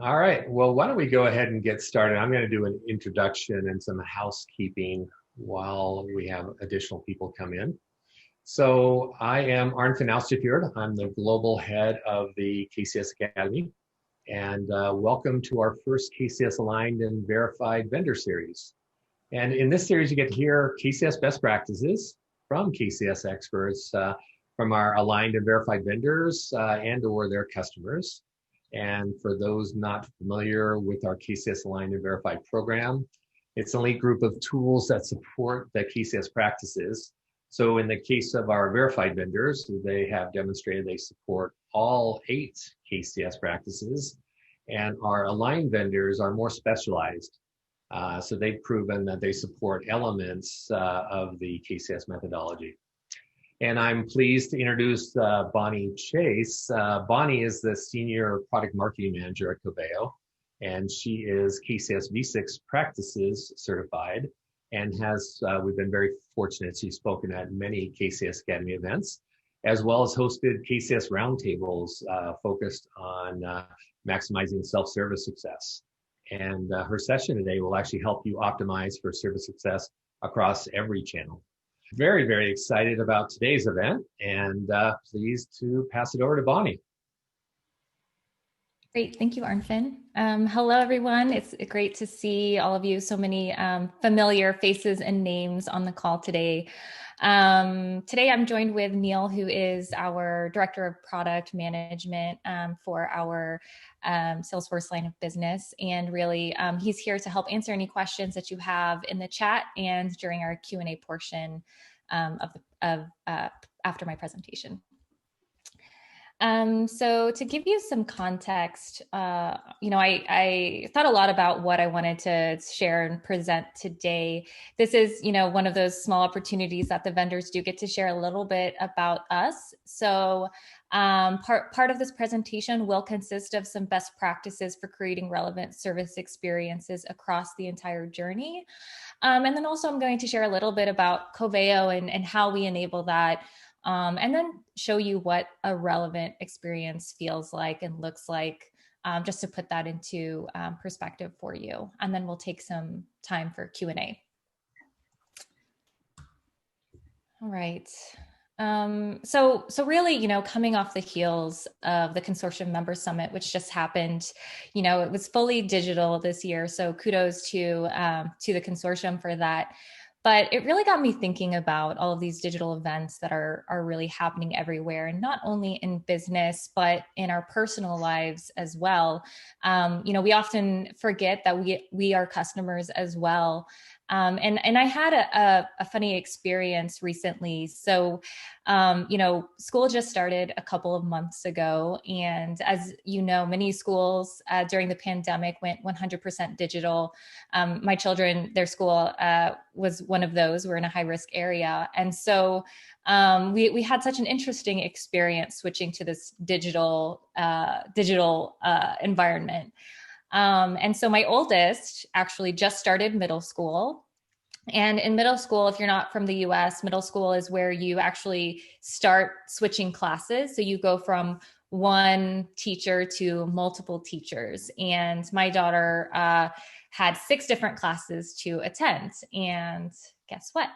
All right. Well, why don't we go ahead and get started? I'm going to do an introduction and some housekeeping while we have additional people come in. So I am Arnfinn Alstafjord. I'm the global head of the KCS Academy. And welcome to our first KCS Aligned and Verified Vendor Series. And in this series, you get to hear KCS best practices from KCS experts, from our aligned and verified vendors and or their customers. And for those not familiar with our KCS Aligned and Verified program, it's an elite group of tools that support the KCS practices. So in the case of our verified vendors, they have demonstrated they support all 8 KCS practices, and our aligned vendors are more specialized. So they've proven that they support elements of the KCS methodology. And I'm pleased to introduce Bonnie Chase. Bonnie is the Senior Product Marketing Manager at Coveo, and she is KCS V6 Practices certified and we've been very fortunate, she's spoken at many KCS Academy events, as well as hosted KCS roundtables focused on maximizing self-service success. And her session today will actually help you optimize for service success across every channel. Very, very excited about today's event, and pleased to pass it over to Bonnie. Great. Thank you, Arnfinn. Hello, everyone. It's great to see all of you. So many familiar faces and names on the call today. Today, I'm joined with Neil, who is our Director of Product Management for our Salesforce line of business. And really, he's here to help answer any questions that you have in the chat and during our Q&A portion after my presentation. So to give you some context, I thought a lot about what I wanted to share and present today. This is, one of those small opportunities that the vendors do get to share a little bit about us. So part of this presentation will consist of some best practices for creating relevant service experiences across the entire journey. And then also I'm going to share a little bit about Coveo and how we enable that. And then show you what a relevant experience feels like and looks like, just to put that into perspective for you. And then we'll take some time for Q&A. All right. So really, coming off the heels of the Consortium Member Summit, which just happened, it was fully digital this year. So kudos to the consortium for that. But it really got me thinking about all of these digital events that are really happening everywhere, and not only in business, but in our personal lives as well. We often forget that we are customers as well. And I had a funny experience recently. So, school just started a couple of months ago. And as you know, many schools during the pandemic went 100% digital. My children, their school was one of those. We're in a high-risk area. And so we had such an interesting experience switching to this digital environment. And so my oldest actually just started middle school. And in middle school, if you're not from the US, middle school is where you actually start switching classes. So you go from one teacher to multiple teachers. And my daughter had 6 different classes to attend. And guess what?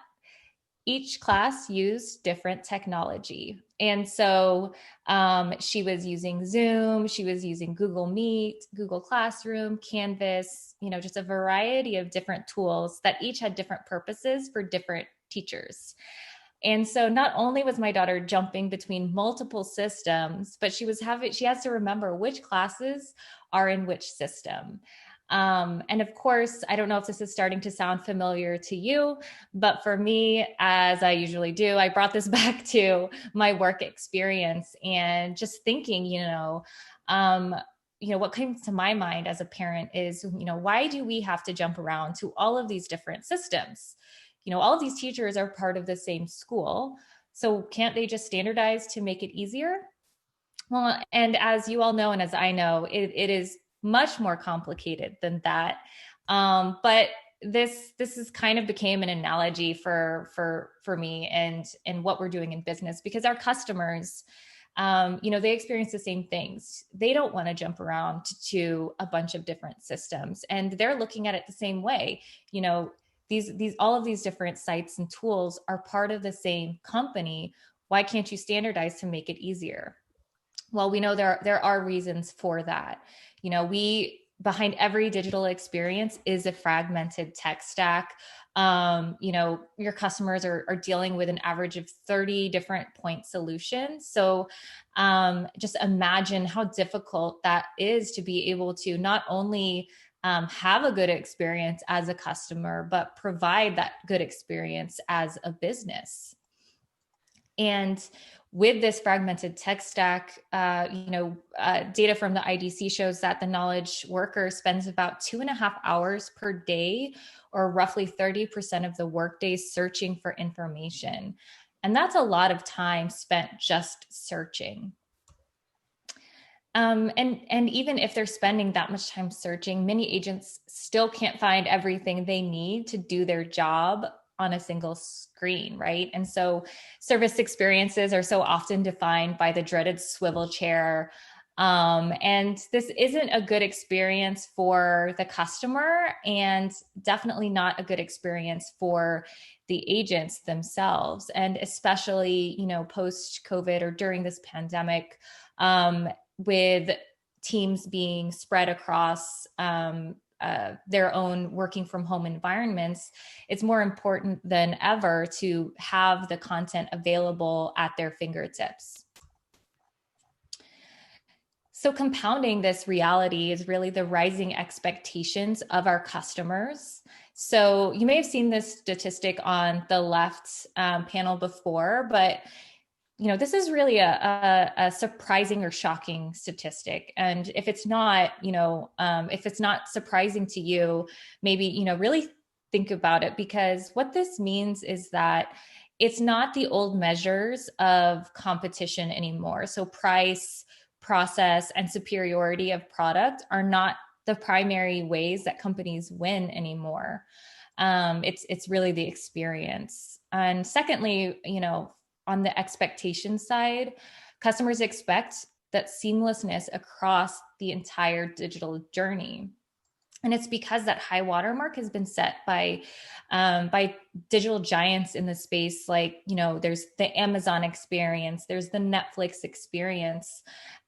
Each class used different technology. And so she was using Zoom, she was using Google Meet, Google Classroom, Canvas, just a variety of different tools that each had different purposes for different teachers. And so not only was my daughter jumping between multiple systems, but she has to remember which classes are in which system. And of course, I don't know if this is starting to sound familiar to you, but for me, as I usually do, I brought this back to my work experience and just thinking, what comes to my mind as a parent is, why do we have to jump around to all of these different systems? All of these teachers are part of the same school. So can't they just standardize to make it easier? Well, and as you all know, and as I know, it is much more complicated than that. But this is kind of became an analogy for me and what we're doing in business, because our customers, they experience the same things. They don't want to jump around to a bunch of different systems, and they're looking at it the same way. These all of these different sites and tools are part of the same company. Why can't you standardize to make it easier? Well, we know there are reasons for that. We behind every digital experience is a fragmented tech stack. Your customers are dealing with an average of 30 different point solutions. So just imagine how difficult that is to be able to not only have a good experience as a customer, but provide that good experience as a business. And with this fragmented tech stack, data from the IDC shows that the knowledge worker spends about 2.5 hours per day, or roughly 30% of the workday, searching for information. And that's a lot of time spent just searching. And even if they're spending that much time searching, many agents still can't find everything they need to do their job on a single screen, right? And so service experiences are so often defined by the dreaded swivel chair. And this isn't a good experience for the customer, and definitely not a good experience for the agents themselves. And especially, post-COVID or during this pandemic, with teams being spread across their own working from home environments, it's more important than ever to have the content available at their fingertips. So compounding this reality is really the rising expectations of our customers. So you may have seen this statistic on the left panel before, but this is really a surprising or shocking statistic. And if it's not, if it's not surprising to you, maybe, really think about it, because what this means is that it's not the old measures of competition anymore. So price, process, and superiority of product are not the primary ways that companies win anymore. It's really the experience. And secondly, on the expectation side, customers expect that seamlessness across the entire digital journey. And it's because that high watermark has been set by digital giants in the space. Like, there's the Amazon experience, there's the Netflix experience.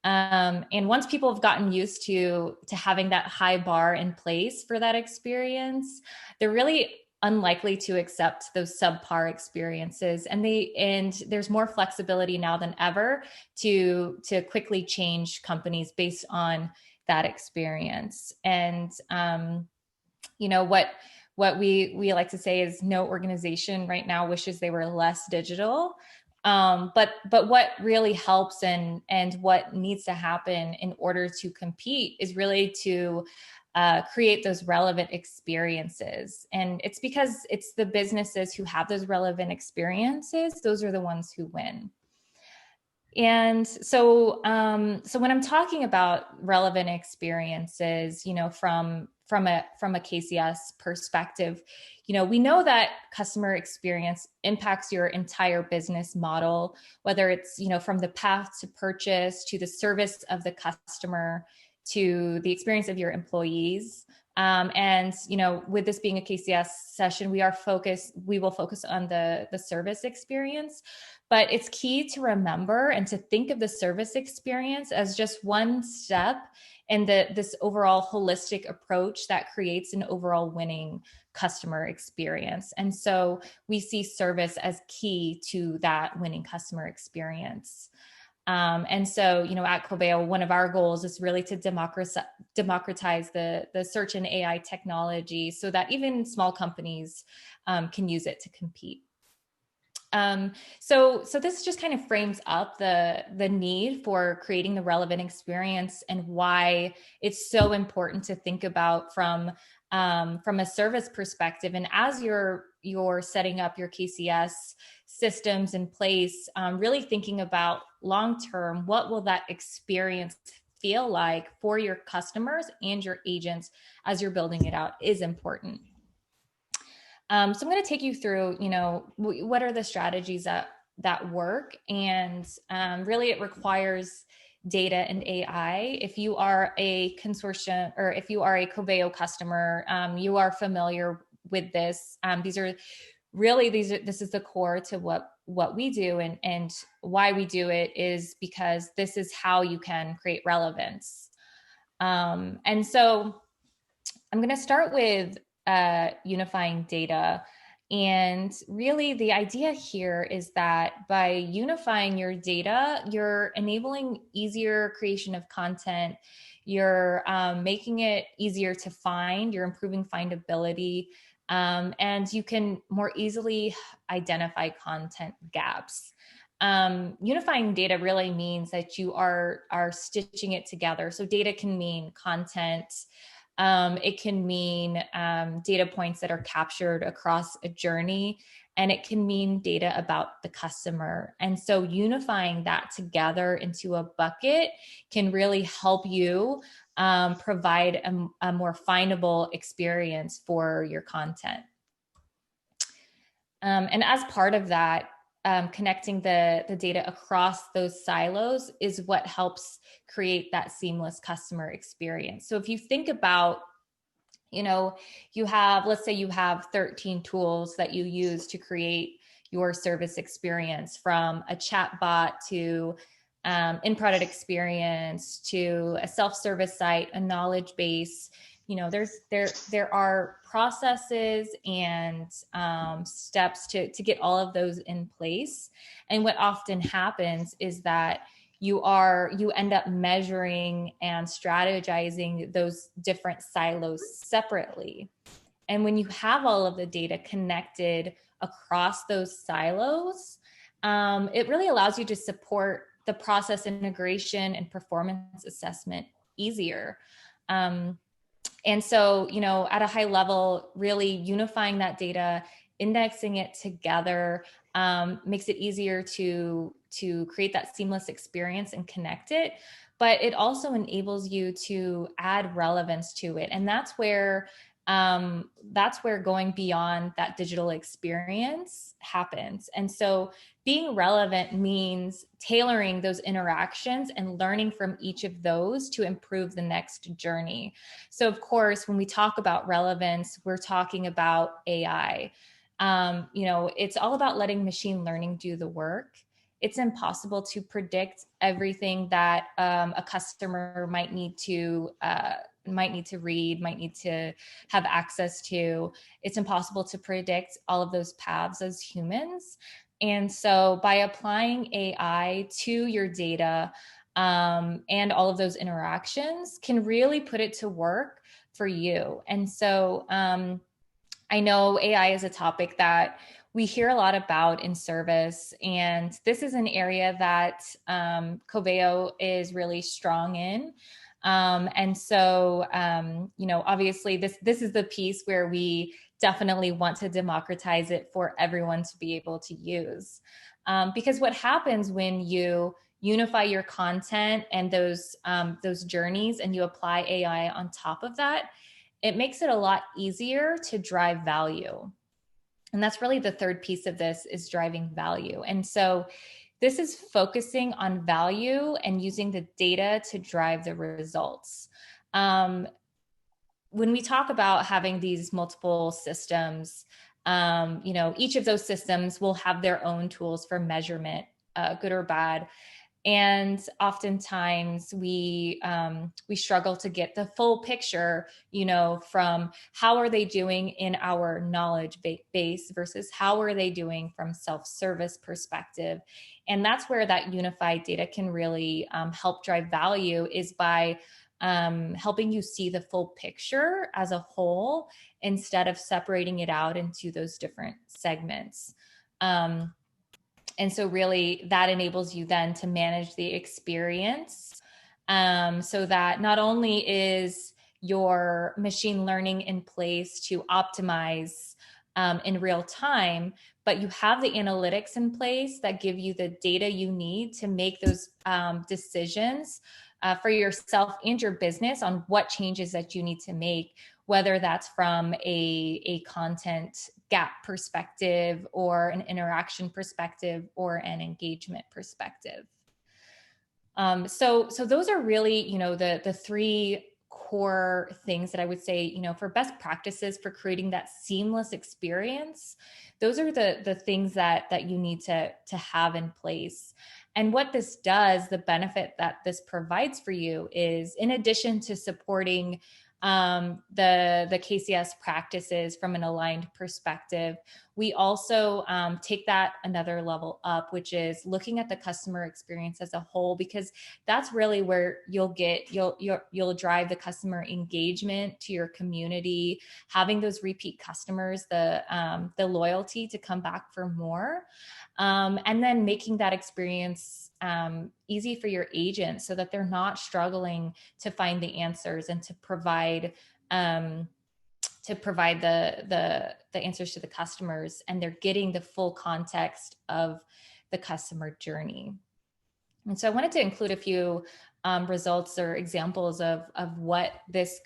And once people have gotten used to having that high bar in place for that experience, they're really unlikely to accept those subpar experiences. And there's more flexibility now than ever to quickly change companies based on that experience. And what we like to say is no organization right now wishes they were less digital. But what really helps and what needs to happen in order to compete is really to create those relevant experiences. And it's because it's the businesses who have those relevant experiences, those are the ones who win. And so when I'm talking about relevant experiences, from a KCS perspective, we know that customer experience impacts your entire business model, whether it's, from the path to purchase, to the service of the customer, to the experience of your employees. And, with this being a KCS session, we will focus on the service experience, but it's key to remember and to think of the service experience as just one step in this overall holistic approach that creates an overall winning customer experience. And so we see service as key to that winning customer experience. And so, at Coveo, one of our goals is really to democratize the search and AI technology so that even small companies can use it to compete. So this just kind of frames up the need for creating the relevant experience and why it's so important to think about from a service perspective. And as you're setting up your KCS systems in place, really thinking about long-term, what will that experience feel like for your customers and your agents as you're building it out is important. So I'm going to take you through, what are the strategies that work. And really it requires data and AI. If you are a consortium, or if you are a Coveo customer, you are familiar with this. This is the core to what we do, and why we do it is because this is how you can create relevance. And so I'm going to start with unifying data. And really, the idea here is that by unifying your data, you're enabling easier creation of content. You're making it easier to find. You're improving findability. And you can more easily identify content gaps. Unifying data really means that you are stitching it together. So data can mean content. It can mean data points that are captured across a journey, and it can mean data about the customer. And so unifying that together into a bucket can really help you provide a more findable experience for your content. And as part of that, connecting the data across those silos is what helps create that seamless customer experience. So if you think about, let's say you have 13 tools that you use to create your service experience, from a chat bot to in-product experience to a self-service site, a knowledge base. There are processes and steps to get all of those in place. And what often happens is that you end up measuring and strategizing those different silos separately. And when you have all of the data connected across those silos, it really allows you to support the process integration and performance assessment easier. And so, at a high level, really unifying that data, indexing it together, makes it easier to create that seamless experience and connect it. But it also enables you to add relevance to it. And that's where going beyond that digital experience happens. And so being relevant means tailoring those interactions and learning from each of those to improve the next journey. So of course, when we talk about relevance, we're talking about AI. It's all about letting machine learning do the work. It's impossible to predict everything that a customer might need to read, might need to have access to. It's impossible to predict all of those paths as humans. And so by applying AI to your data and all of those interactions can really put it to work for you. And so I know AI is a topic that we hear a lot about in service, and this is an area that Coveo is really strong in. And so, obviously this is the piece where we definitely want to democratize it for everyone to be able to use. Because what happens when you unify your content and those journeys and you apply AI on top of that, it makes it a lot easier to drive value. And that's really the third piece of this, is driving value. And so this is focusing on value and using the data to drive the results. When we talk about having these multiple systems, each of those systems will have their own tools for measurement, good or bad. And oftentimes we struggle to get the full picture, from how are they doing in our knowledge base versus how are they doing from self-service perspective. And that's where that unified data can really help drive value, is by helping you see the full picture as a whole instead of separating it out into those different segments. And so really that enables you then to manage the experience, so that not only is your machine learning in place to optimize in real time, but you have the analytics in place that give you the data you need to make those decisions for yourself and your business on what changes that you need to make, whether that's from a content gap perspective or an interaction perspective or an engagement perspective. So those are really, the three core things that I would say, for best practices for creating that seamless experience. Those are the things that you need to have in place. And what this does, the benefit that this provides for you is, in addition to supporting the KCS practices from an aligned perspective, we also take that another level up, which is looking at the customer experience as a whole, because that's really where you'll drive the customer engagement to your community, having those repeat customers, the loyalty to come back for more, and then making that experience easy for your agents so that they're not struggling to find the answers and to provide the answers to the customers, and they're getting the full context of the customer journey. And so I wanted to include a few results or examples of what this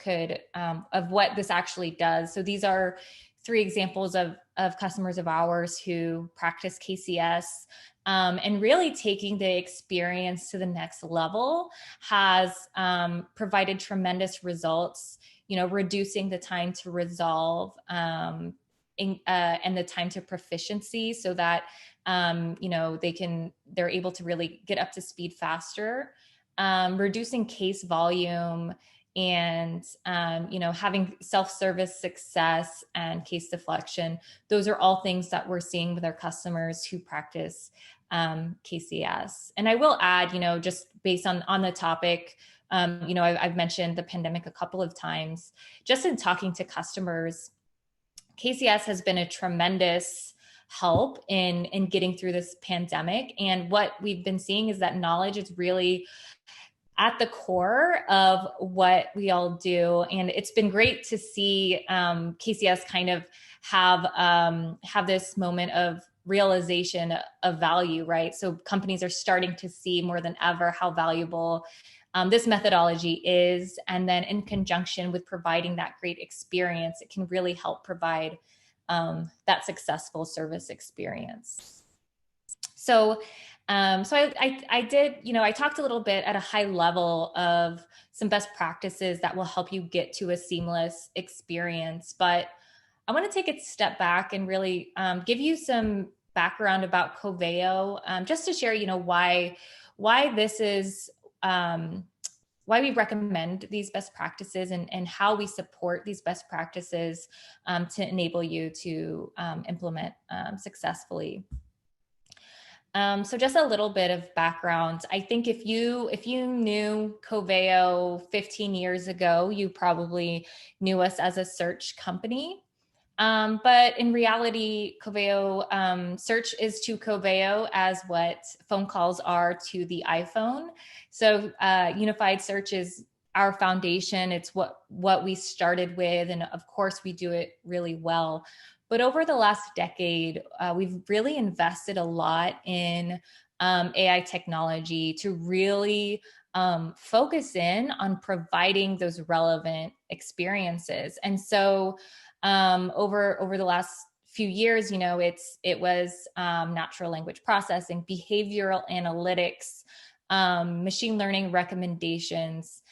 actually does. So these are 3 examples of customers of ours who practice KCS, and really taking the experience to the next level has provided tremendous results, reducing the time to resolve and the time to proficiency, so that they're able to really get up to speed faster, reducing case volume, and having self-service success and case deflection. Those are all things that we're seeing with our customers who practice KCS. And I will add, just based on the topic, I've mentioned the pandemic a couple of times. Just in talking to customers, KCS has been a tremendous help in getting through this pandemic. And what we've been seeing is that knowledge is really at the core of what we all do. And it's been great to see KCS kind of have this moment of realization of value, right? So companies are starting to see more than ever how valuable this methodology is. And then in conjunction with providing that great experience, it can really help provide that successful service experience. So I did, I talked a little bit at a high level of some best practices that will help you get to a seamless experience, but I want to take a step back and really give you some background about Coveo, just to share, why this is, why we recommend these best practices and how we support these best practices to enable you to implement successfully. So just a little bit of background. I think if you knew Coveo 15 years ago, you probably knew us as a search company. But in reality, Coveo, search is to Coveo as what phone calls are to the iPhone. So unified search is our foundation. It's what we started with. And of course, we do it really well. But over the last decade, we've really invested a lot in AI technology to really focus in on providing those relevant experiences. And so over the last few years, it was natural language processing, behavioral analytics, machine learning recommendations,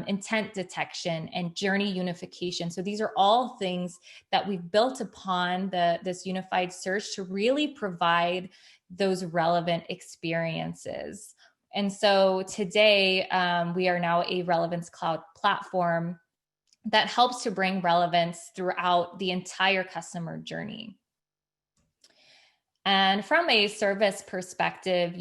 intent detection, and journey unification. So these are all things that we've built upon this unified search to really provide those relevant experiences. And so today, we are now a Relevance Cloud platform that helps to bring relevance throughout the entire customer journey. And from a service perspective,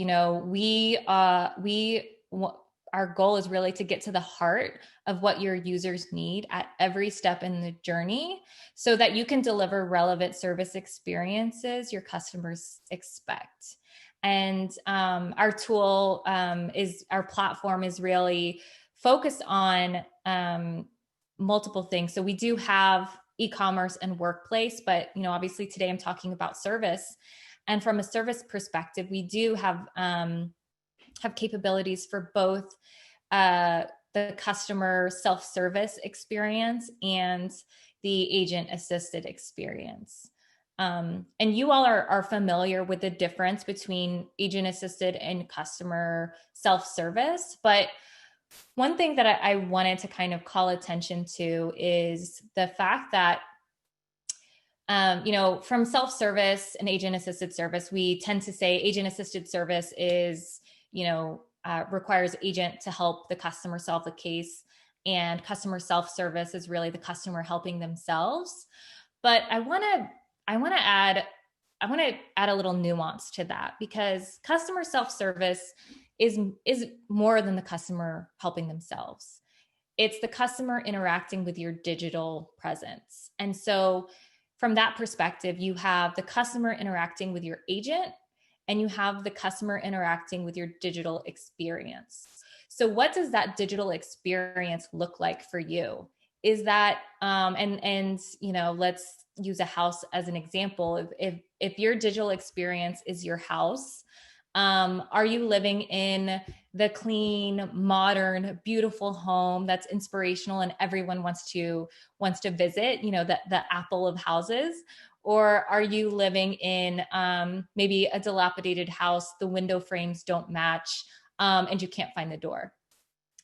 our goal is really to get to the heart of what your users need at every step in the journey so that you can deliver relevant service experiences your customers expect. And our platform is really focused on multiple things. So we do have e-commerce and workplace, but obviously today I'm talking about service. And from a service perspective, we do have capabilities for both the customer self-service experience and the agent assisted experience. And you all are familiar with the difference between agent assisted and customer self-service. But one thing that I wanted to kind of call attention to is the fact that, from self-service and agent assisted service, we tend to say agent assisted service is, requires agent to help the customer solve the case, and customer self-service is really the customer helping themselves. But I want to add a little nuance to that, because customer self-service is more than the customer helping themselves. It's the customer interacting with your digital presence. And so from that perspective, you have the customer interacting with your agent, and you have the customer interacting with your digital experience. So what does that digital experience look like for you? Is that, let's use a house as an example. If your digital experience is your house, are you living in the clean, modern, beautiful home that's inspirational and everyone wants to visit, the apple of houses? Or are you living in maybe a dilapidated house, the window frames don't match, and you can't find the door?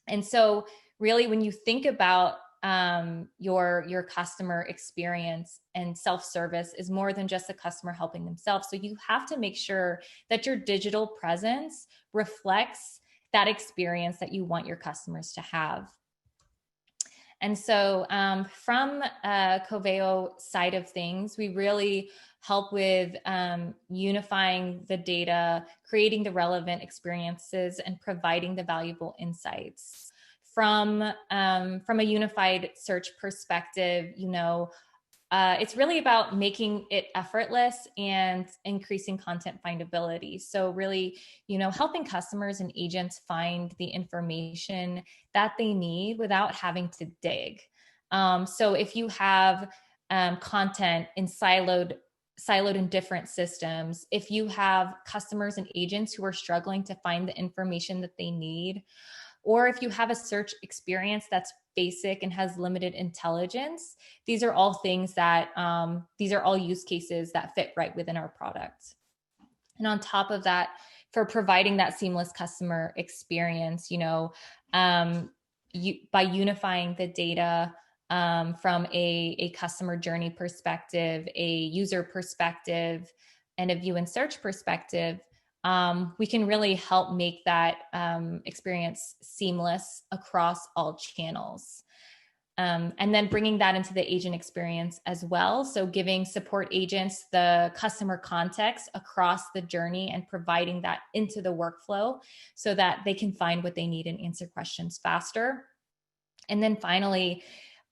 And so really, when you think about your customer experience, and self-service is more than just the customer helping themselves. So you have to make sure that your digital presence reflects that experience that you want your customers to have. And so from Coveo side of things, we really help with unifying the data, creating the relevant experiences, and providing the valuable insights. From a unified search perspective, it's really about making it effortless and increasing content findability. So really, helping customers and agents find the information that they need without having to dig. So if you have content in siloed in different systems, if you have customers and agents who are struggling to find the information that they need, or if you have a search experience that's basic and has limited intelligence, these are all things that, these are all use cases that fit right within our product. And on top of that, for providing that seamless customer experience, by unifying the data from a customer journey perspective, a user perspective, and a view and search perspective, we can really help make that experience seamless across all channels. And then bringing that into the agent experience as well. So giving support agents the customer context across the journey and providing that into the workflow so that they can find what they need and answer questions faster. And then finally,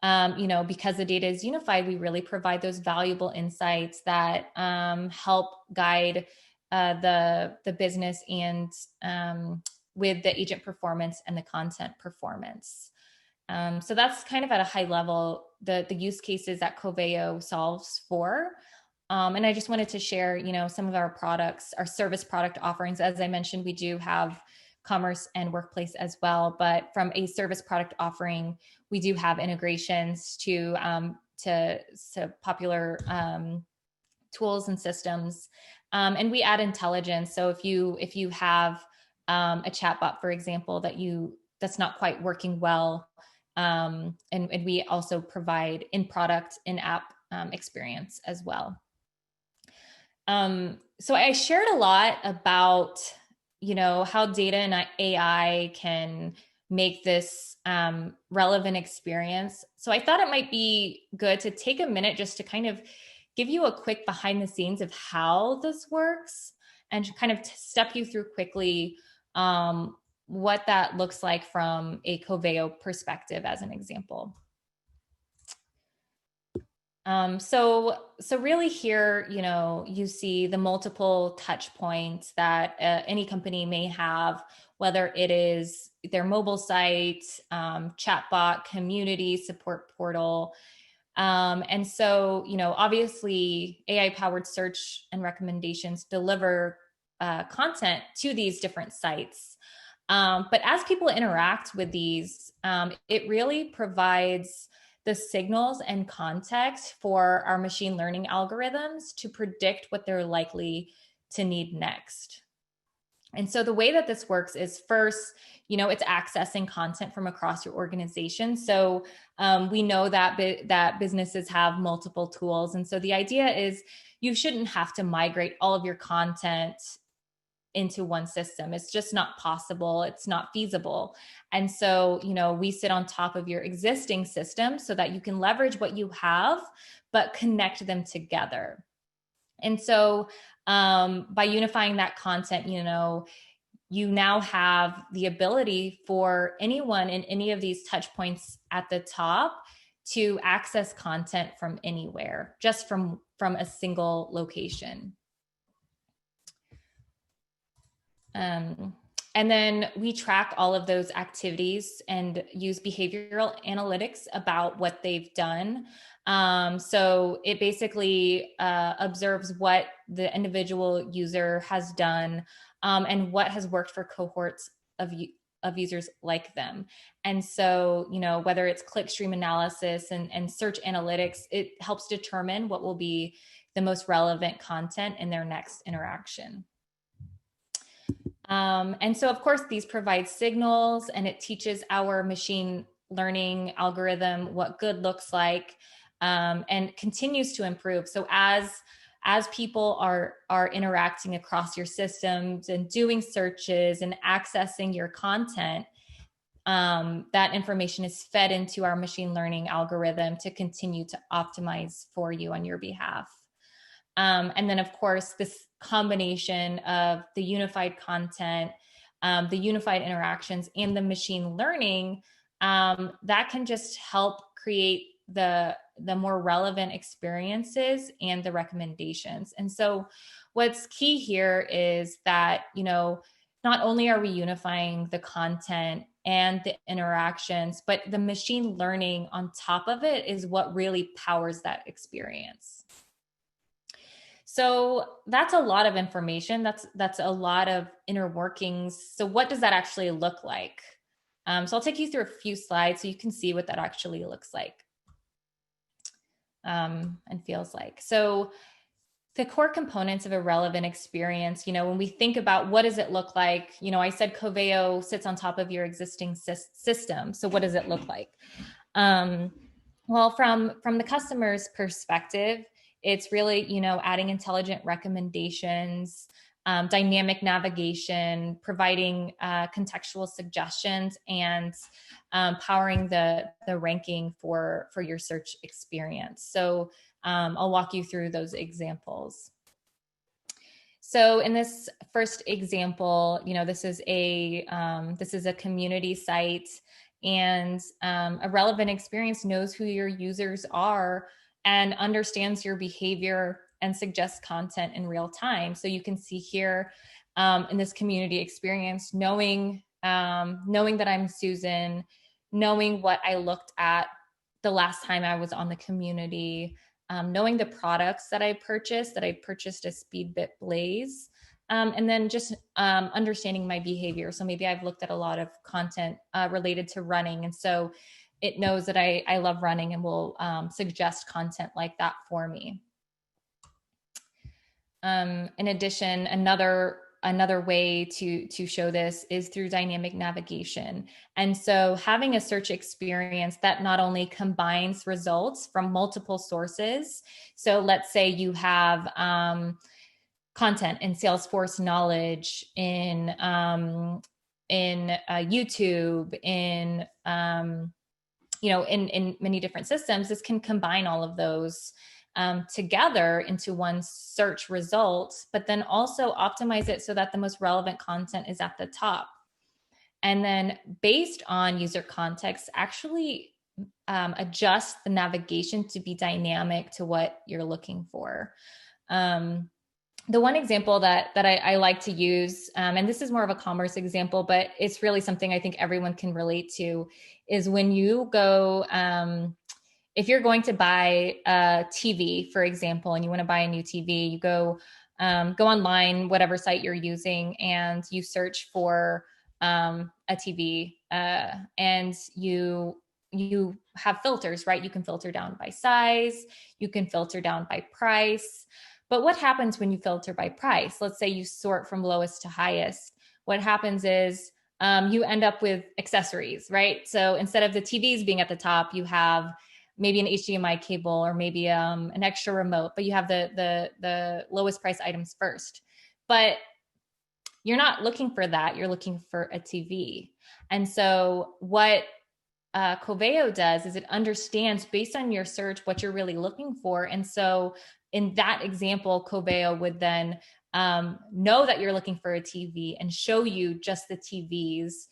because the data is unified, we really provide those valuable insights that help guide the business and with the agent performance and the content performance. So that's kind of at a high level, the use cases that Coveo solves for. And I just wanted to share, some of our products, our service product offerings. As I mentioned, we do have commerce and workplace as well, but from a service product offering, we do have integrations to popular tools and systems. And we add intelligence. So if you have a chatbot, for example, that's not quite working well, and we also provide in-product, in-app experience as well. So I shared a lot about, how data and AI can make this relevant experience. So I thought it might be good to take a minute just to kind of give you a quick behind the scenes of how this works and kind of step you through quickly what that looks like from a Coveo perspective as an example. So really here, you see the multiple touch points that any company may have, whether it is their mobile site, chatbot, community, support portal. And so, obviously AI-powered search and recommendations deliver content to these different sites. But as people interact with these, it really provides the signals and context for our machine learning algorithms to predict what they're likely to need next. And so the way that this works is first, it's accessing content from across your organization. So we know that that businesses have multiple tools, and so the idea is you shouldn't have to migrate all of your content into one system. It's just not possible. It's not feasible. And so, we sit on top of your existing system so that you can leverage what you have, but connect them together. And so, by unifying that content, you now have the ability for anyone in any of these touch points at the top to access content from anywhere, just from a single location. And then we track all of those activities and use behavioral analytics about what they've done. So it basically observes what the individual user has done, and what has worked for cohorts of users like them. And so, whether it's clickstream analysis and search analytics, it helps determine what will be the most relevant content in their next interaction. And so, of course, these provide signals, and it teaches our machine learning algorithm what good looks like, and continues to improve. So as people are interacting across your systems and doing searches and accessing your content, that information is fed into our machine learning algorithm to continue to optimize for you on your behalf. And then, of course, this combination of the unified content, the unified interactions, and the machine learning, that can just help create the more relevant experiences and the recommendations. And so what's key here is that, not only are we unifying the content and the interactions, but the machine learning on top of it is what really powers that experience. So that's a lot of information. That's a lot of inner workings. So what does that actually look like? So I'll take you through a few slides so you can see what that actually looks like, and feels like. So the core components of a relevant experience, when we think about what does it look like, I said Coveo sits on top of your existing system. So what does it look like? Well, from the customer's perspective, it's really, adding intelligent recommendations, dynamic navigation, providing contextual suggestions, and powering the ranking for your search experience. So I'll walk you through those examples. So in this first example, this is a community site, and a relevant experience knows who your users are and understands your behavior and suggests content in real time. So you can see here in this community experience, knowing that I'm Susan, knowing what I looked at the last time I was on the community, knowing the products that I purchased a Speedbit Blaze, and then just understanding my behavior. So maybe I've looked at a lot of content related to running, and so it knows that I love running and will suggest content like that for me. In addition, another way to show this is through dynamic navigation. And so having a search experience that not only combines results from multiple sources. So let's say you have content in Salesforce knowledge, in YouTube, in many different systems. This can combine all of those together into one search result, but then also optimize it so that the most relevant content is at the top. And then based on user context, actually adjust the navigation to be dynamic to what you're looking for. The one example that I like to use, and this is more of a commerce example, but it's really something I think everyone can relate to, is when you go, if you're going to buy a TV, for example, and you want to buy a new TV, you go online, whatever site you're using, and you search for a TV, and you have filters, right? You can filter down by size, you can filter down by price. But what happens when you filter by price? Let's say you sort from lowest to highest. What happens is you end up with accessories, right? So instead of the TVs being at the top, you have maybe an HDMI cable or maybe an extra remote, but you have the lowest price items first. But you're not looking for that. You're looking for a TV. And so what Coveo does is it understands based on your search what you're really looking for. And so in that example, Coveo would then know that you're looking for a TV and show you just the TVs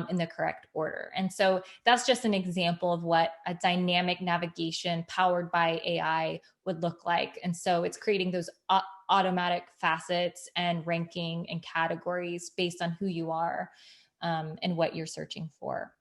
in the correct order. And so that's just an example of what a dynamic navigation powered by AI would look like. And so it's creating those automatic facets and ranking and categories based on who you are and what you're searching for.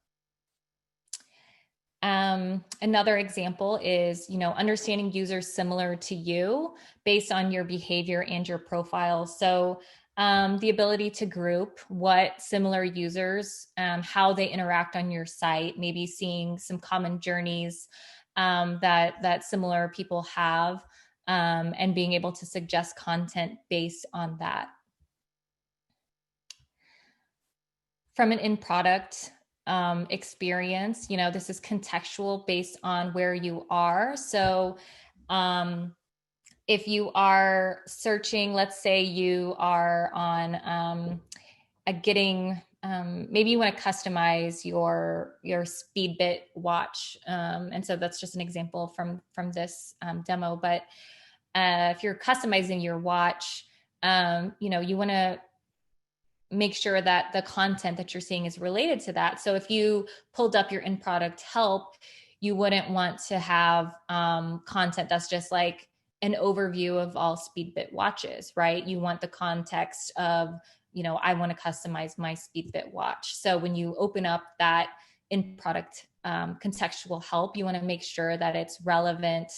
Another example is, understanding users similar to you based on your behavior and your profile. So the ability to group what similar users, how they interact on your site, maybe seeing some common journeys that similar people have, and being able to suggest content based on that. From an in-product experience, this is contextual based on where you are. So if you are searching, let's say you are on maybe you want to customize your Speedbit watch, and so that's just an example from this demo. But if you're customizing your watch, you want to make sure that the content that you're seeing is related to that. So if you pulled up your in-product help, you wouldn't want to have content that's just like an overview of all Speedbit watches, right? You want the context of, I want to customize my Speedbit watch. So when you open up that in-product contextual help, you want to make sure that it's relevant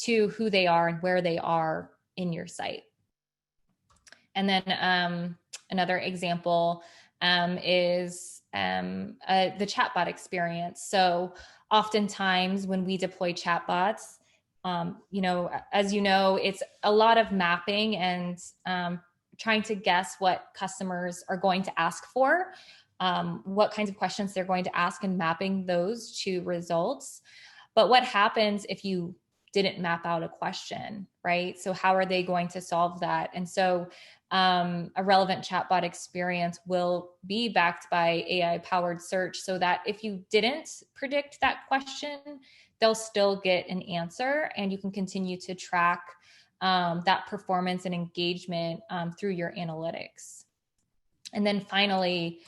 to who they are and where they are in your site. And then another example is the chatbot experience. So oftentimes when we deploy chatbots, as you know, it's a lot of mapping and trying to guess what customers are going to ask for, what kinds of questions they're going to ask, and mapping those to results. But what happens if you didn't map out a question, right? So how are they going to solve that? And so a relevant chatbot experience will be backed by AI powered search, so that if you didn't predict that question, they'll still get an answer, and you can continue to track that performance and engagement through your analytics. And then finally,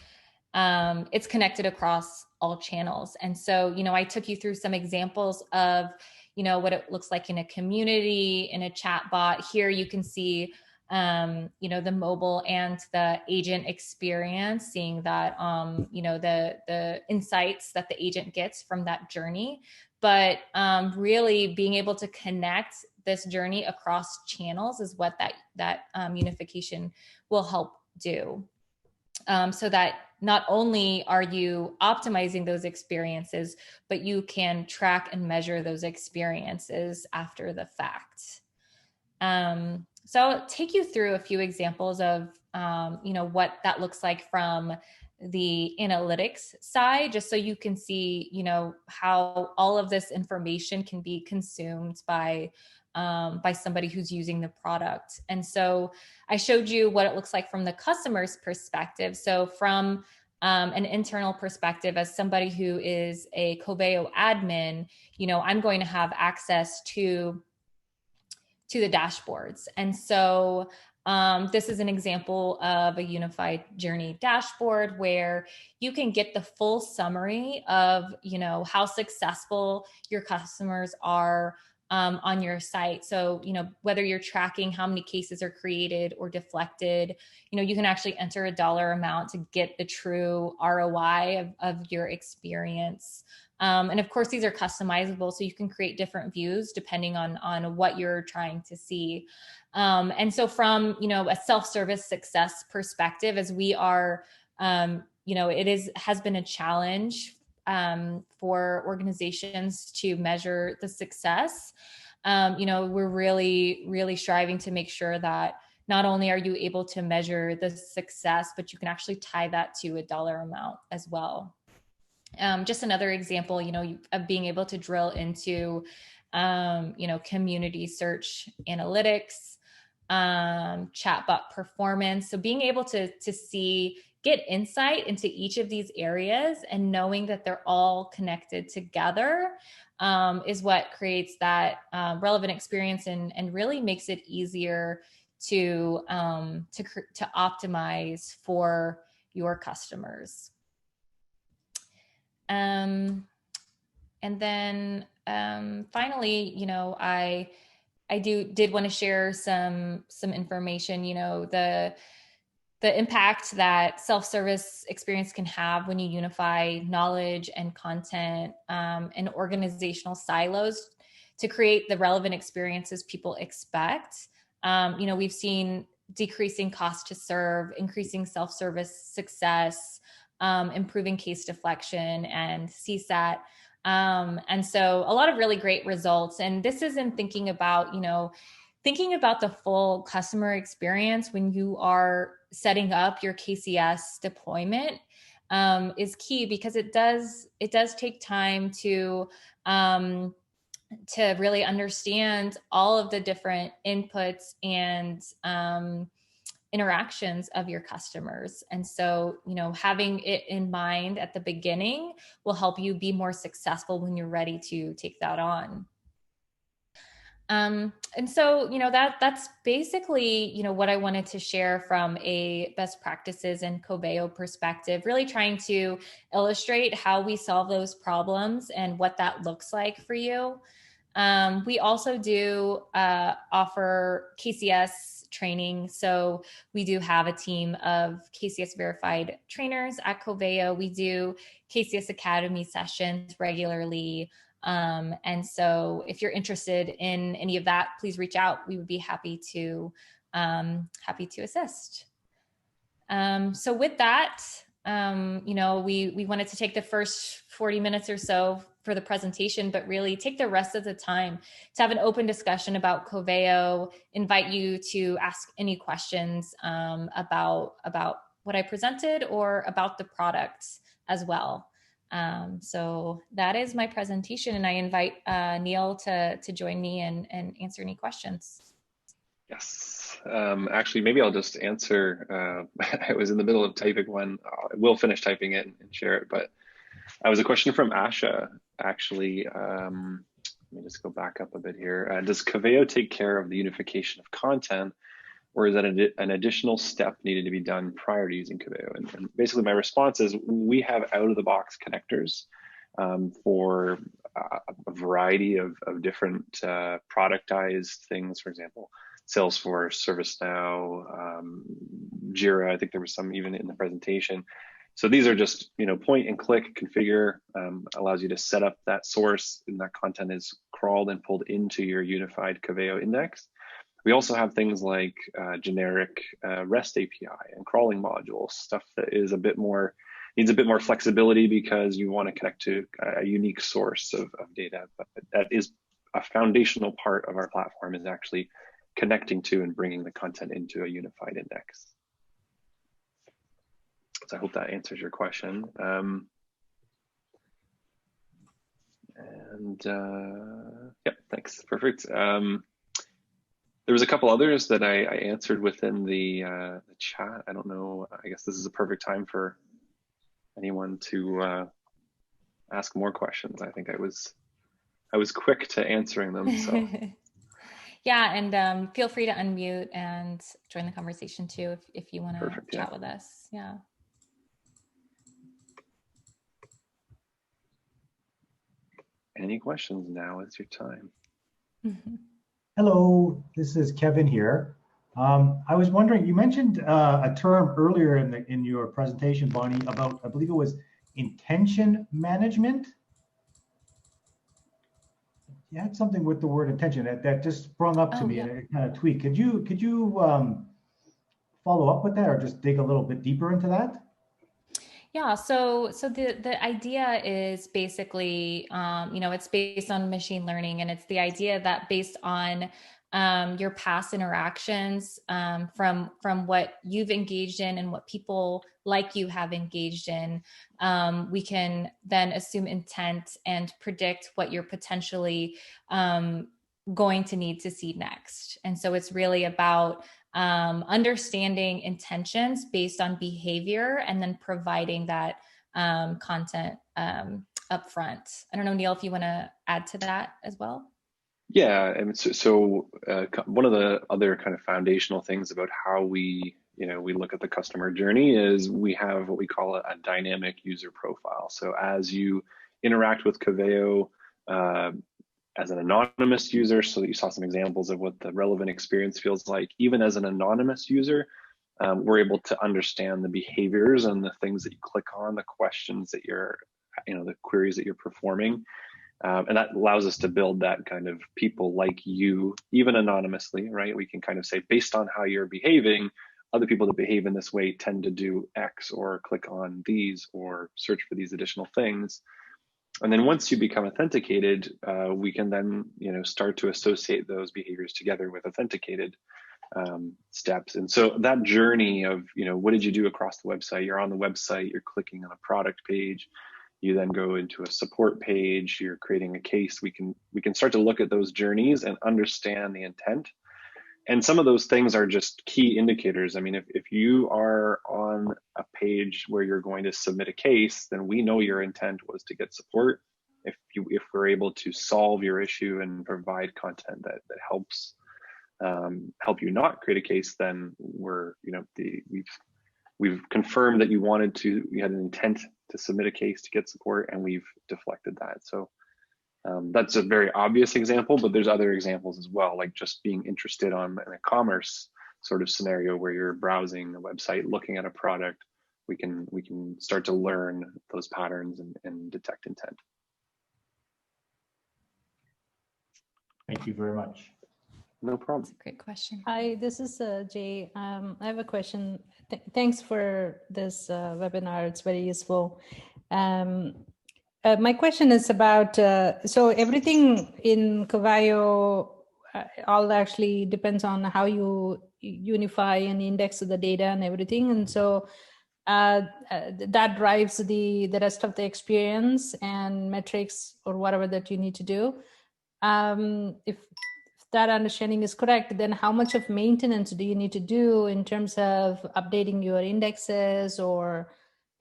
it's connected across all channels. And so, I took you through some examples of, what it looks like in a community, in a chat bot. Here you can see, the mobile and the agent experience, seeing that, the insights that the agent gets from that journey, but really being able to connect this journey across channels is what that unification will help do. So that not only are you optimizing those experiences, but you can track and measure those experiences after the fact. So I'll take you through a few examples of, what that looks like from the analytics side, just so you can see, how all of this information can be consumed by somebody who's using the product. And so I showed you what it looks like from the customer's perspective. So from an internal perspective, as somebody who is a Coveo admin, I'm going to have access to the dashboards. And so this is an example of a unified journey dashboard where you can get the full summary of, how successful your customers are on your site. So, whether you're tracking how many cases are created or deflected, you can actually enter a dollar amount to get the true ROI of your experience. And of course, these are customizable, so you can create different views depending on what you're trying to see. And so from, a self-service success perspective, as we are, has been a challenge for organizations to measure the success. We're really striving to make sure that not only are you able to measure the success, but you can actually tie that to a dollar amount as well. Just another example, of being able to drill into, community search analytics, chatbot performance. So being able to get insight into each of these areas and knowing that they're all connected together is what creates that relevant experience and really makes it easier to optimize for your customers. And then finally, I did want to share some information, the impact that self-service experience can have when you unify knowledge and content and organizational silos to create the relevant experiences people expect. We've seen decreasing cost to serve, increasing self-service success, improving case deflection and CSAT. And so a lot of really great results. And this is in thinking about the full customer experience when you are setting up your KCS deployment is key, because it does take time to really understand all of the different inputs and interactions of your customers. And so, having it in mind at the beginning will help you be more successful when you're ready to take that on. And so, that's basically, what I wanted to share from a best practices and Coveo perspective, really trying to illustrate how we solve those problems and what that looks like for you. We also do offer KCS training. So we do have a team of KCS verified trainers at Coveo. We do KCS Academy sessions regularly. And so if you're interested in any of that, please reach out. We would be happy to assist. So with that, we wanted to take the first 40 minutes or so for the presentation, but really take the rest of the time to have an open discussion about Coveo, invite you to ask any questions about what I presented or about the products as well. So that is my presentation, and I invite Neil to join me and answer any questions. Yes, actually, maybe I'll just answer. I was in the middle of typing one. I will finish typing it and share it, but I was a question from Asha, actually. Let me just go back up a bit here. Does Coveo take care of the unification of content, or is that an additional step needed to be done prior to using Coveo? And basically my response is we have out-of-the-box connectors for a variety of different productized things. For example, Salesforce, ServiceNow, Jira. I think there was some even in the presentation. So these are just, point and click, configure, allows you to set up that source, and that content is crawled and pulled into your unified Coveo index. We also have things like generic REST API and crawling modules, stuff that is needs a bit more flexibility because you want to connect to a unique source of data. But that is a foundational part of our platform, is actually connecting to and bringing the content into a unified index. So I hope that answers your question. Yeah, thanks, perfect. There was a couple others that I answered within the chat. I don't know, I guess this is a perfect time for anyone to ask more questions. I think I was quick to answering them, so. Yeah, and feel free to unmute and join the conversation too if you want to chat with us. Yeah. Any questions? Now is your time. Hello, this is Kevin here. I was wondering, you mentioned a term earlier in your presentation, Bonnie, about, I believe it was intention management. You had something with the word intention that just sprung up to me, and it kind of tweaked. Could you follow up with that, or just dig a little bit deeper into that? Yeah, so the idea is basically, it's based on machine learning, and it's the idea that based on your past interactions, from what you've engaged in and what people like you have engaged in, we can then assume intent and predict what you're potentially going to need to see next. And so it's really about understanding intentions based on behavior and then providing that content up front. I don't know, Neil, if you want to add to that as well. Yeah, and one of the other kind of foundational things about how we look at the customer journey is we have what we call a dynamic user profile. So as you interact with Coveo as an anonymous user, so that you saw some examples of what the relevant experience feels like, even as an anonymous user, we're able to understand the behaviors and the things that you click on, the questions that the queries that you're performing. And that allows us to build that kind of people like you, even anonymously, right? We can kind of say, based on how you're behaving, other people that behave in this way tend to do X, or click on these, or search for these additional things. And then once you become authenticated, we can then start to associate those behaviors together with authenticated steps. And so that journey of what did you do across the website? You're on the website, you're clicking on a product page, you then go into a support page, you're creating a case. We can start to look at those journeys and understand the intent. And some of those things are just key indicators. I mean, if you are on a page where you're going to submit a case, then we know your intent was to get support. If we're able to solve your issue and provide content that helps help you not create a case, then we've confirmed that you had an intent to submit a case to get support, and we've deflected that. So that's a very obvious example, but there's other examples as well, like just being interested in a commerce sort of scenario where you're browsing a website, looking at a product. We can start to learn those patterns and detect intent. Thank you very much. No problem. That's a great question. Hi, this is Jay. I have a question. Thanks for this webinar. It's very useful. My question is about, so everything in Coveo all actually depends on how you unify and index the data and everything. And so that drives the rest of the experience and metrics or whatever that you need to do. If that understanding is correct, then how much of maintenance do you need to do in terms of updating your indexes or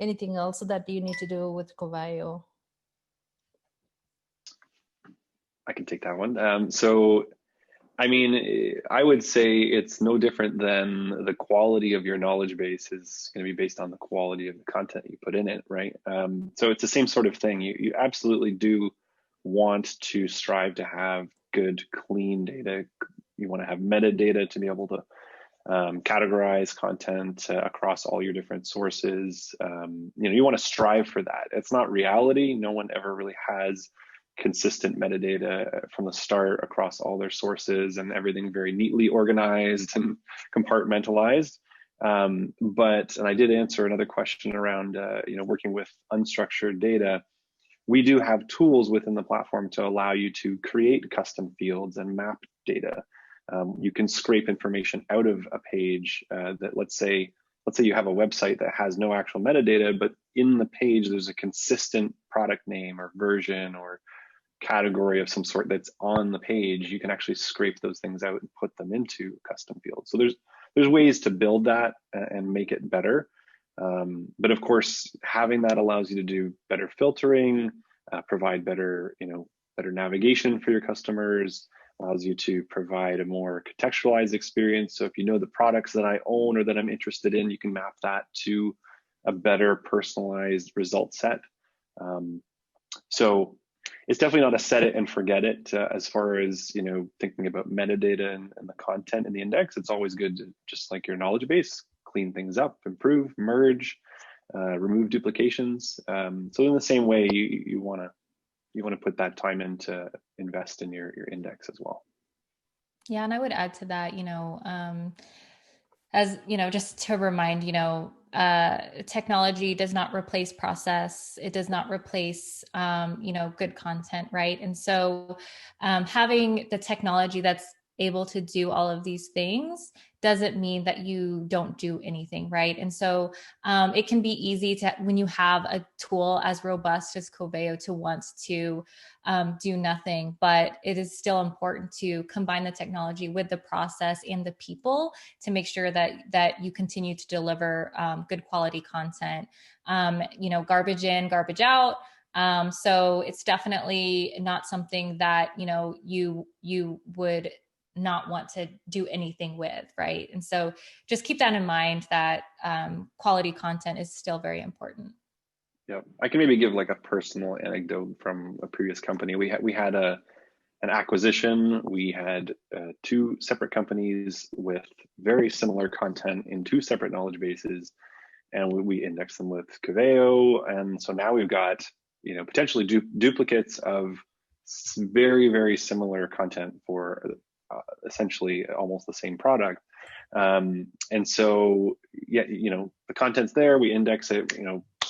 anything else that you need to do with Coveo? I can take that one. So, I mean, I would say it's no different than the quality of your knowledge base is going to be based on the quality of the content you put in it, right? So it's the same sort of thing. You absolutely do want to strive to have good, clean data. You want to have metadata to be able to categorize content across all your different sources. You want to strive for that. It's not reality. No one ever really has consistent metadata from the start across all their sources and everything very neatly organized and compartmentalized. And I did answer another question around working with unstructured data. We do have tools within the platform to allow you to create custom fields and map data. You can scrape information out of a page that let's say you have a website that has no actual metadata, but in the page there's a consistent product name or version or category of some sort that's on the page. You can actually scrape those things out and put them into custom fields. So there's ways to build that and make it better. But of course, having that allows you to do better filtering, provide better navigation for your customers, allows you to provide a more contextualized experience. So if you know the products that I own or that I'm interested in, you can map that to a better personalized result set. So it's definitely not a set it and forget it as far as thinking about metadata and the content in the index. It's always good to, just like your knowledge base, clean things up, improve, merge, remove duplications. So in the same way, you want to put that time in to invest in your index as well. Yeah, and I would add to that, as just to remind, technology does not replace process. It does not replace, good content, right? And so having the technology that's able to do all of these things doesn't mean that you don't do anything, right? And so it can be easy to, when you have a tool as robust as Coveo, to want to do nothing, but it is still important to combine the technology with the process and the people to make sure that you continue to deliver good quality content. Garbage in, garbage out. So it's definitely not something that you would not want to do anything with, right? And so just keep that in mind, that quality content is still very important. Yeah, I can maybe give like a personal anecdote from a previous company. We had an acquisition. We had two separate companies with very similar content in two separate knowledge bases, and we indexed them with Coveo. And so now we've got potentially duplicates of very, very similar content for essentially almost the same product. And so, the content's there, we index it,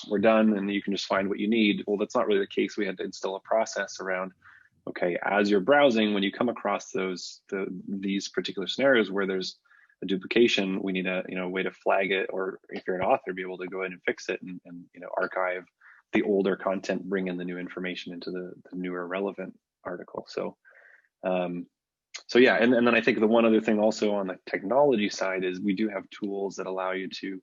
we're done, and you can just find what you need. Well, that's not really the case. We had to instill a process around, okay, as you're browsing, when you come across these particular scenarios where there's a duplication, we need a way to flag it, or if you're an author, be able to go in and fix it and archive the older content, bring in the new information into the newer relevant article. So yeah, and then I think the one other thing also on the technology side is we do have tools that allow you to,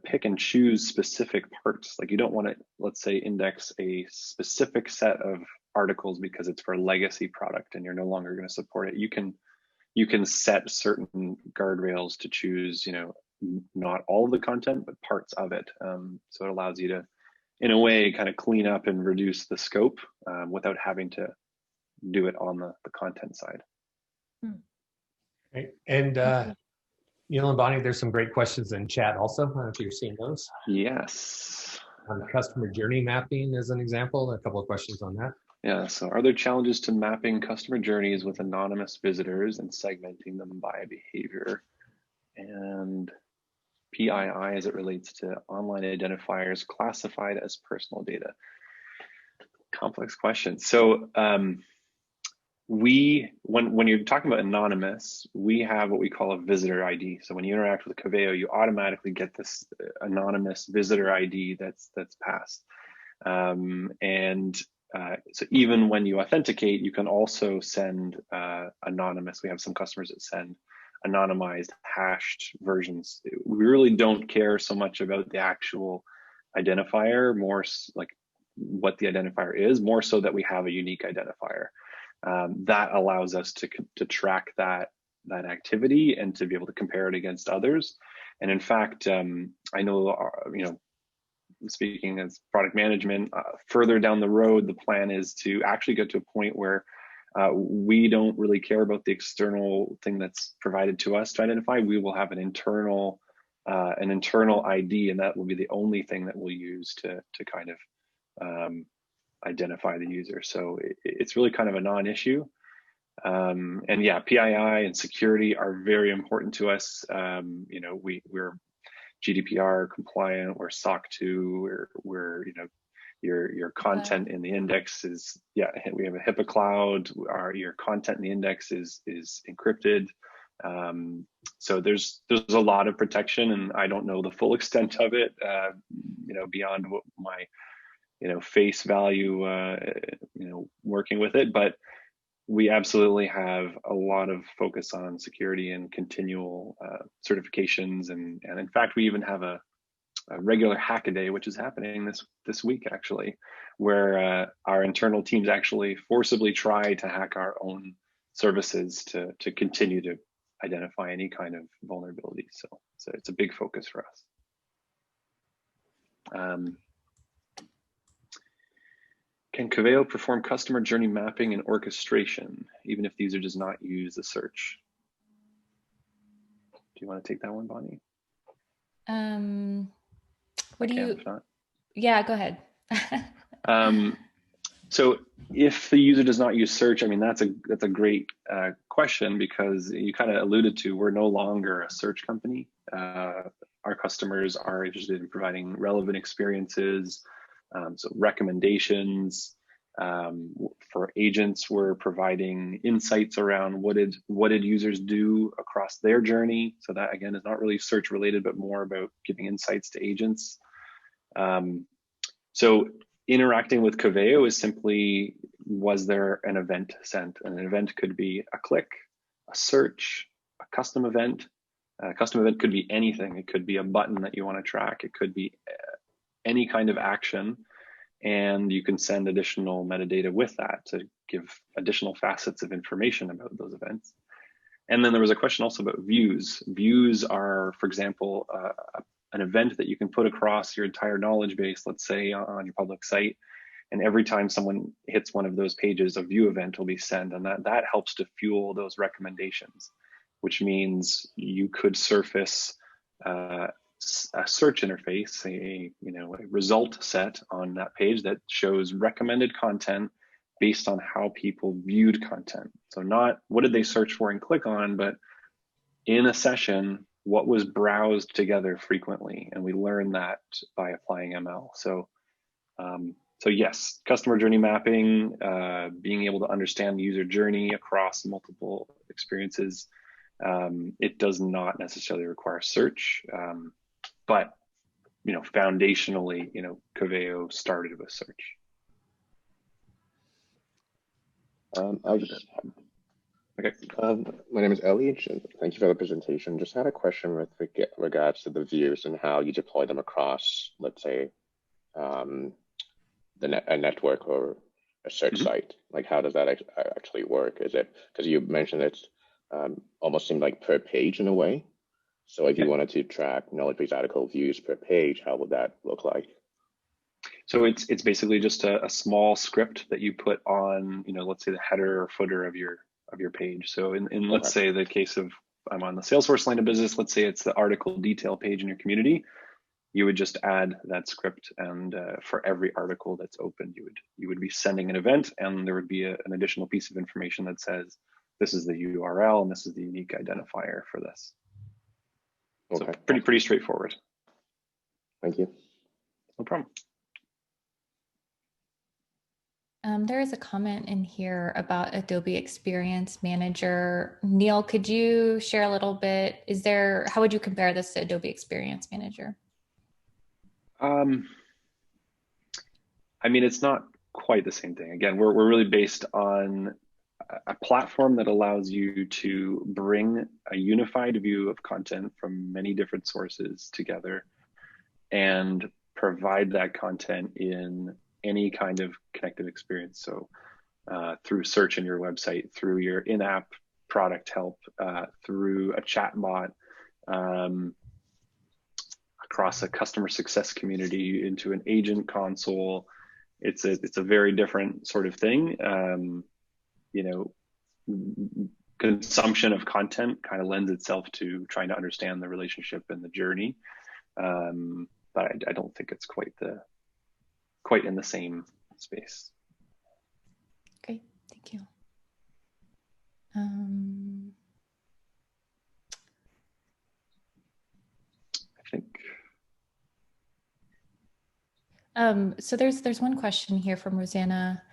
pick and choose specific parts. Like you don't want to, let's say, index a specific set of articles because it's for a legacy product and you're no longer going to support it. You can set certain guardrails to choose, not all of the content, but parts of it. So it allows you to, in a way, kind of clean up and reduce the scope without having to do it on the content side. Right. And Neil and Bonnie, there's some great questions in chat also. I don't know if you're seeing those. Yes. On customer journey mapping as an example, a couple of questions on that. Yeah, so are there challenges to mapping customer journeys with anonymous visitors and segmenting them by behavior and PII as it relates to online identifiers classified as personal data? Complex question. So when you're talking about anonymous, we have what we call a visitor ID. So when you interact with Coveo, you automatically get this anonymous visitor ID that's passed. So even when you authenticate, you can also send anonymous. We have some customers that send anonymized hashed versions. We really don't care so much about the actual identifier, more like what the identifier is, more so that we have a unique identifier. That allows us to track that activity and to be able to compare it against others. And in fact, I know, speaking as product management, further down the road, the plan is to actually get to a point where we don't really care about the external thing that's provided to us to identify. We will have an internal ID, and that will be the only thing that we'll use to kind of identify the user. So it's really kind of a non-issue. And yeah, PII and security are very important to us. We're GDPR compliant, we're SOC 2, we're your content in the index is, we have a HIPAA cloud, your content in the index is encrypted. So there's a lot of protection, and I don't know the full extent of it, beyond what my face value, working with it, but we absolutely have a lot of focus on security and continual certifications, and in fact, we even have a regular hack-a-day, which is happening this week actually, where our internal teams actually forcibly try to hack our own services to continue to identify any kind of vulnerability. So it's a big focus for us. Can Coveo perform customer journey mapping and orchestration, even if the user does not use the search? Do you want to take that one, Bonnie? Yeah, go ahead. So if the user does not use search, I mean, that's a great question, because you kind of alluded to, we're no longer a search company. our customers are interested in providing relevant experiences, so recommendations. For agents, we're providing insights around what did users do across their journey. So that again is not really search related, but more about giving insights to agents. So interacting with Coveo is simply, was there an event sent? And an event could be a click, a search, a custom event. A custom event could be anything. It could be a button that you want to track. It could be any kind of action. And you can send additional metadata with that to give additional facets of information about those events. And then there was a question also about views. Views are, for example, an event that you can put across your entire knowledge base, let's say on your public site. And every time someone hits one of those pages, a view event will be sent. And that helps to fuel those recommendations, which means you could surface a search interface, a result set on that page that shows recommended content based on how people viewed content. So not what did they search for and click on, but in a session, what was browsed together frequently. And we learn that by applying ML. So yes, customer journey mapping, being able to understand the user journey across multiple experiences. It does not necessarily require search, but foundationally, Coveo started with search. Okay. My name is Ellie. Thank you for the presentation. Just had a question with regards to the views and how you deploy them across, let's say, a network or a search site. Like, how does that actually work? Is it, because you mentioned it's almost seemed like per page in a way. So if you wanted to track knowledge base article views per page, how would that look like? So it's basically just a small script that you put on, let's say the header or footer of your page. So in let's say the case of, I'm on the Salesforce line of business, let's say it's the article detail page in your community, you would just add that script, and for every article that's open, you would be sending an event, and there would be an additional piece of information that says, this is the URL and this is the unique identifier for this. Okay. So pretty straightforward. Thank you. No problem. There is a comment in here about Adobe Experience Manager. Neil, could you share a little bit? How would you compare this to Adobe Experience Manager? It's not quite the same thing. Again, we're really based on a platform that allows you to bring a unified view of content from many different sources together and provide that content in any kind of connected experience. So through search in your website, through your in-app product help, through a chatbot, across a customer success community, into an agent console. It's a very different sort of thing. Consumption of content kind of lends itself to trying to understand the relationship and the journey. But I don't think it's quite in the same space. Great, thank you. I think. So there's one question here from Rosanna.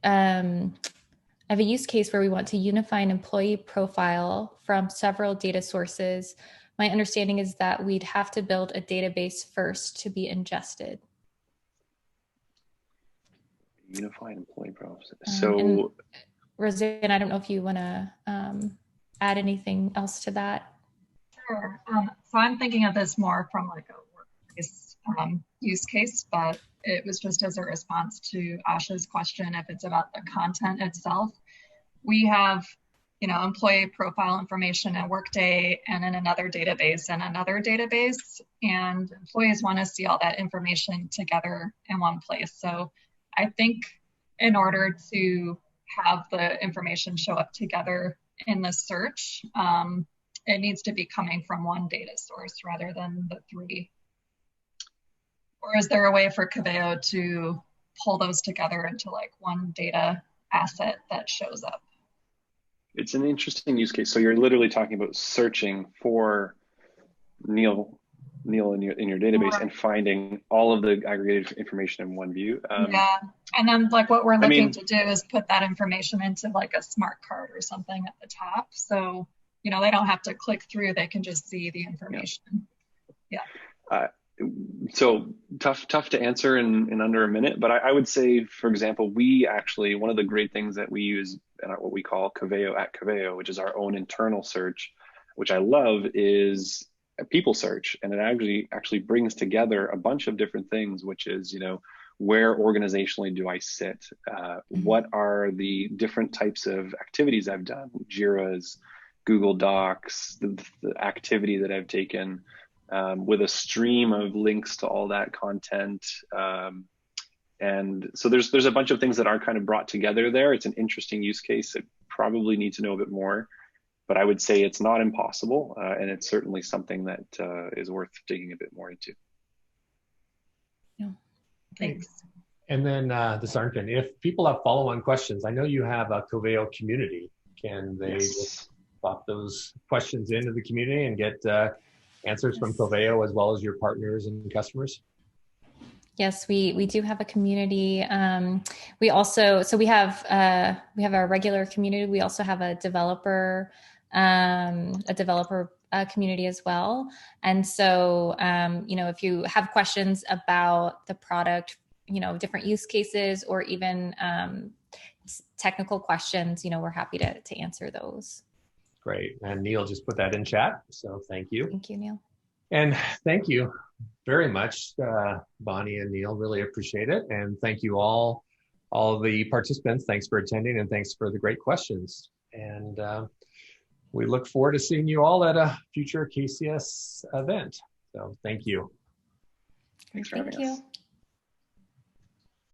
I have a use case where we want to unify an employee profile from several data sources. My understanding is that we'd have to build a database first to be ingested. Unified employee profiles. So, Rosanna, I don't know if you want to add anything else to that. Sure. So I'm thinking of this more from like a workplace use case, but it was just as a response to Asha's question, if it's about the content itself. We have, employee profile information in Workday and in another database, and employees want to see all that information together in one place. So I think in order to have the information show up together in the search, it needs to be coming from one data source rather than the three. Or is there a way for Coveo to pull those together into like one data asset that shows up? It's an interesting use case. So you're literally talking about searching for Neil. Neil, in your database and finding all of the aggregated information in one view. Yeah, and then like what we're looking mean, to do is put that information into like a smart card or something at the top. So, you know, they don't have to click through, they can just see the information. Yeah. So tough to answer in under a minute, but I would say, for example, we actually, one of the great things that we use in what we call Coveo at Coveo, which is our own internal search, which I love, is a people search. And it actually brings together a bunch of different things, which is, you know, where organizationally do I sit? What are the different types of activities I've done? Jira's, Google Docs, the activity that I've taken, with a stream of links to all that content. And so there's a bunch of things that are kind of brought together there. It's an interesting use case. I probably need to know a bit more, but I would say it's not impossible. And it's certainly something that is worth digging a bit more into. Yeah. Thanks. And then this Arnfinn, if people have follow-on questions, I know you have a Coveo community. Can they just pop those questions into the community and get answers from Coveo as well as your partners and customers? Yes, we do have a community. We also, so we have our regular community. We also have a developer community as well. And so, you know, if you have questions about the product, you know, different use cases, or even technical questions, you know, we're happy to answer those. Great. And Neil just put that in chat. So thank you. Thank you, Neil. And thank you very much, Bonnie and Neil. Really appreciate it. And thank you all the participants. Thanks for attending and thanks for the great questions. And we look forward to seeing you all at a future KCS event. So thank you. Thanks for having us.